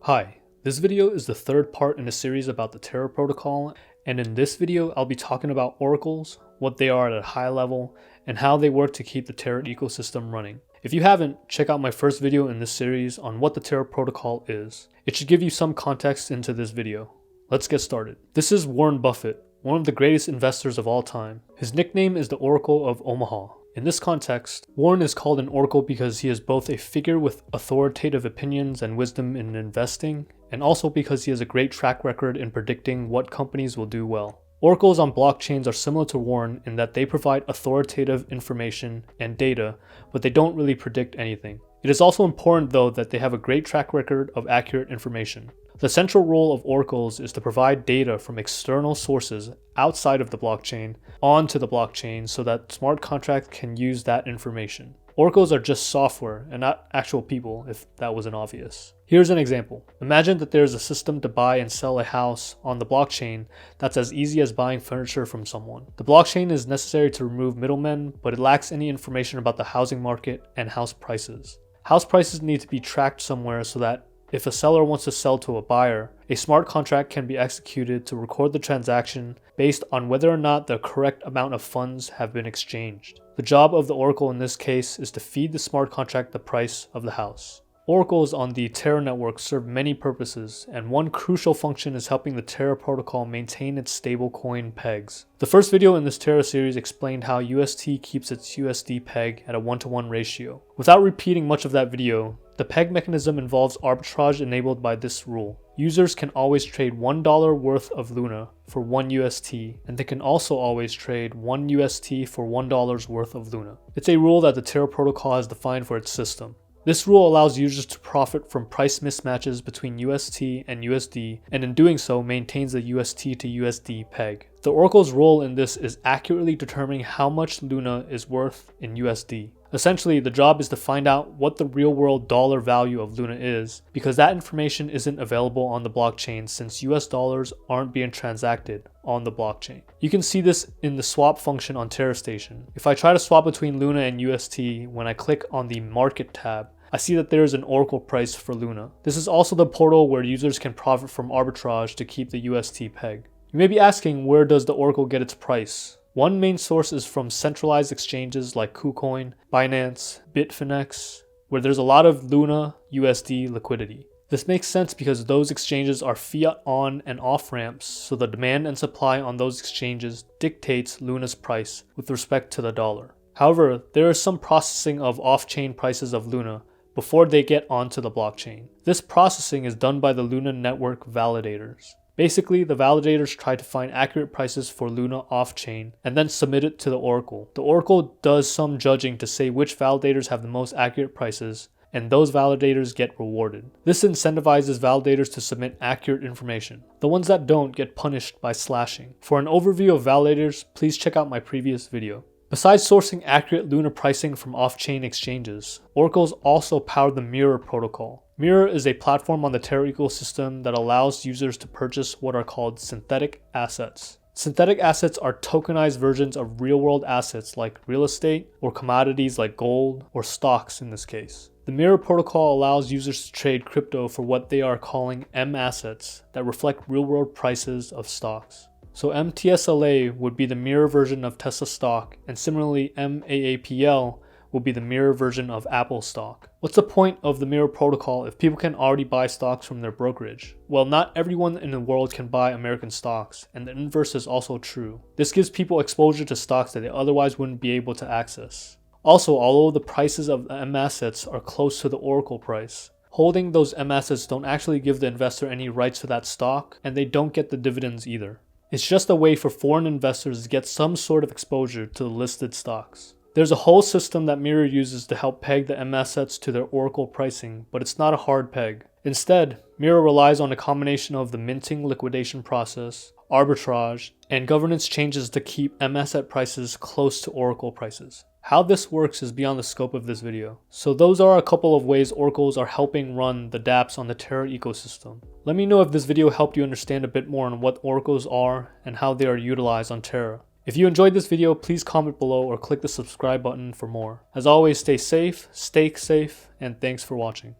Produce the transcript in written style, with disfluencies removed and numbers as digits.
Hi, this video is the third part in a series about the Terra protocol, and in this video I'll be talking about oracles, what they are at a high level, and how they work to keep the Terra ecosystem running. If you haven't, check out my first video in this series on what the Terra protocol is. It should give you some context into this video. Let's get started. This is Warren Buffett, one of the greatest investors of all time. His nickname is the Oracle of Omaha. In this context, Warren is called an oracle because he is both a figure with authoritative opinions and wisdom in investing, and also because he has a great track record in predicting what companies will do well. Oracles on blockchains are similar to Warren in that they provide authoritative information and data, but they don't really predict anything. It is also important though that they have a great track record of accurate information. The central role of oracles is to provide data from external sources outside of the blockchain onto the blockchain so that smart contracts can use that information. Oracles are just software and not actual people, if that wasn't obvious. Here's an example. Imagine that there's a system to buy and sell a house on the blockchain that's as easy as buying furniture from someone. The blockchain is necessary to remove middlemen, but it lacks any information about the housing market and house prices. House prices need to be tracked somewhere so that if a seller wants to sell to a buyer, a smart contract can be executed to record the transaction based on whether or not the correct amount of funds have been exchanged. The job of the oracle in this case is to feed the smart contract the price of the house. Oracles on the Terra network serve many purposes, and one crucial function is helping the Terra protocol maintain its stablecoin pegs. The first video in this Terra series explained how UST keeps its USD peg at a 1-to-1 ratio. Without repeating much of that video, the peg mechanism involves arbitrage enabled by this rule. Users can always trade $1 worth of Luna for 1 UST, and they can also always trade 1 UST for $1 worth of Luna. It's a rule that the Terra protocol has defined for its system. This rule allows users to profit from price mismatches between UST and USD, and in doing so maintains the UST to USD peg. The oracle's role in this is accurately determining how much Luna is worth in USD. Essentially, the job is to find out what the real-world dollar value of Luna is, because that information isn't available on the blockchain since US dollars aren't being transacted on the blockchain. You can see this in the swap function on Terra Station. If I try to swap between Luna and UST, when I click on the Market tab, I see that there is an oracle price for Luna. This is also the portal where users can profit from arbitrage to keep the UST peg. You may be asking, where does the oracle get its price? One main source is from centralized exchanges like KuCoin, Binance, Bitfinex, where there's a lot of Luna USD liquidity. This makes sense because those exchanges are fiat on and off ramps, so the demand and supply on those exchanges dictates Luna's price with respect to the dollar. However, there is some processing of off-chain prices of Luna before they get onto the blockchain. This processing is done by the Luna network validators. Basically, the validators try to find accurate prices for Luna off-chain and then submit it to the oracle. The oracle does some judging to say which validators have the most accurate prices, and those validators get rewarded. This incentivizes validators to submit accurate information. The ones that don't get punished by slashing. For an overview of validators, please check out my previous video. Besides sourcing accurate Luna pricing from off-chain exchanges, oracles also power the Mirror protocol. Mirror is a platform on the Terra ecosystem that allows users to purchase what are called synthetic assets. Synthetic assets are tokenized versions of real-world assets like real estate or commodities like gold or stocks in this case. The Mirror protocol allows users to trade crypto for what they are calling M assets that reflect real-world prices of stocks. So MTSLA would be the mirror version of Tesla stock, and similarly MAAPL will be the mirror version of Apple stock. What's the point of the Mirror protocol if people can already buy stocks from their brokerage? Well, not everyone in the world can buy American stocks, and the inverse is also true. This gives people exposure to stocks that they otherwise wouldn't be able to access. Also, although the prices of the M assets are close to the oracle price, holding those M assets don't actually give the investor any rights to that stock, and they don't get the dividends either. It's just a way for foreign investors to get some sort of exposure to the listed stocks. There's a whole system that Mirror uses to help peg the M assets to their oracle pricing, but it's not a hard peg. Instead, Mirror relies on a combination of the minting liquidation process, arbitrage, and governance changes to keep M asset prices close to oracle prices. How this works is beyond the scope of this video. So those are a couple of ways oracles are helping run the dApps on the Terra ecosystem. Let me know if this video helped you understand a bit more on what oracles are and how they are utilized on Terra. If you enjoyed this video, please comment below or click the subscribe button for more. As always, stay safe, and thanks for watching.